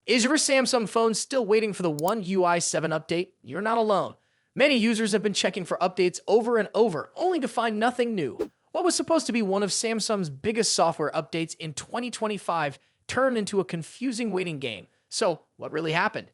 Is your Samsung phone still waiting for the One UI 7 update? You're not alone. Many users have been checking for updates over and over, only to find nothing new. What was supposed to be one of Samsung's biggest software updates in 2025 turned into a confusing waiting game. So, what really happened?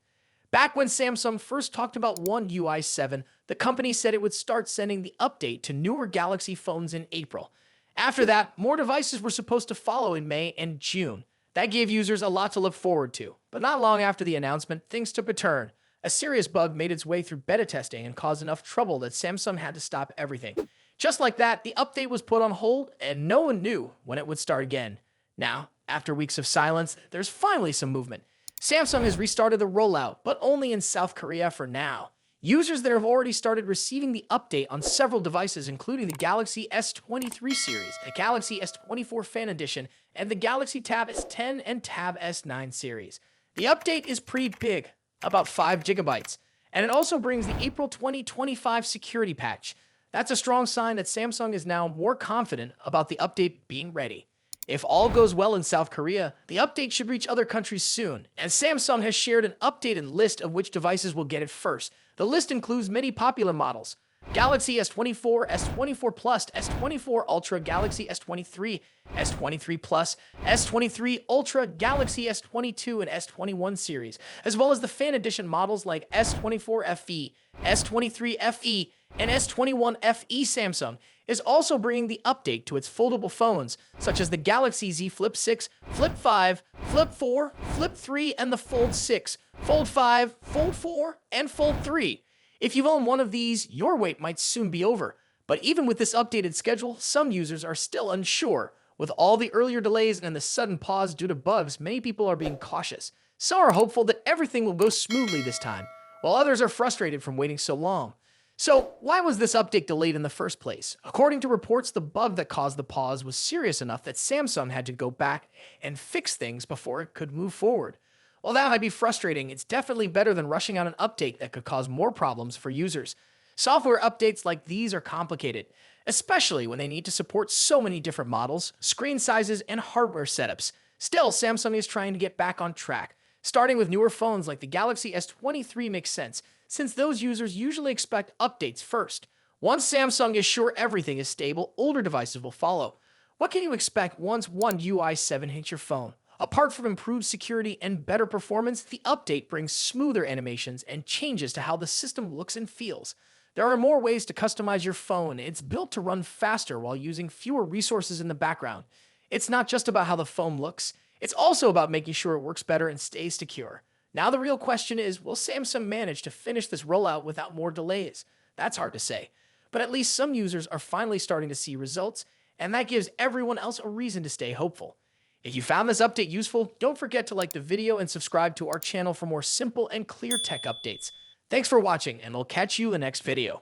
Back when Samsung first talked about One UI 7, the company said it would start sending the update to newer Galaxy phones in April. After that, more devices were supposed to follow in May and June. That gave users a lot to look forward to. But not long after the announcement, things took a turn. A serious bug made its way through beta testing and caused enough trouble that Samsung had to stop everything. Just like that, the update was put on hold and no one knew when it would start again. Now, after weeks of silence, there's finally some movement. Samsung has restarted the rollout, but only in South Korea for now. Users there have already started receiving the update on several devices, including the Galaxy S23 series, the Galaxy S24 Fan Edition, and the Galaxy Tab S10 and Tab S9 series. The update is pretty big, about 5 gigabytes, and it also brings the April 2025 security patch. That's a strong sign that Samsung is now more confident about the update being ready. If all goes well in South Korea, the update should reach other countries soon, and Samsung has shared an updated list of which devices will get it first. The list includes many popular models: Galaxy S24, S24 Plus, S24 Ultra, Galaxy S23, S23 Plus, S23 Ultra, Galaxy S22 and S21 series, as well as the Fan Edition models like S24 FE, S23 FE, and S21 FE. Samsung is also bringing the update to its foldable phones, such as the Galaxy Z Flip 6, Flip 5, Flip 4, Flip 3, and the Fold 6, Fold 5, Fold 4, and Fold 3. If you've owned one of these, your wait might soon be over. But even with this updated schedule, some users are still unsure. With all the earlier delays and the sudden pause due to bugs, many people are being cautious. Some are hopeful that everything will go smoothly this time, while others are frustrated from waiting so long. So, why was this update delayed in the first place? According to reports, the bug that caused the pause was serious enough that Samsung had to go back and fix things before it could move forward. While that might be frustrating, it's definitely better than rushing out an update that could cause more problems for users. Software updates like these are complicated, especially when they need to support so many different models, screen sizes, and hardware setups. Still, Samsung is trying to get back on track. Starting with newer phones like the Galaxy S23 makes sense, since those users usually expect updates first. Once Samsung is sure everything is stable, older devices will follow. What can you expect once One UI 7 hits your phone? Apart from improved security and better performance, the update brings smoother animations and changes to how the system looks and feels. There are more ways to customize your phone. It's built to run faster while using fewer resources in the background. It's not just about how the phone looks, it's also about making sure it works better and stays secure. Now the real question is, will Samsung manage to finish this rollout without more delays? That's hard to say. But at least some users are finally starting to see results, and that gives everyone else a reason to stay hopeful. If you found this update useful, don't forget to like the video and subscribe to our channel for more simple and clear tech updates. Thanks for watching, and I'll catch you in the next video.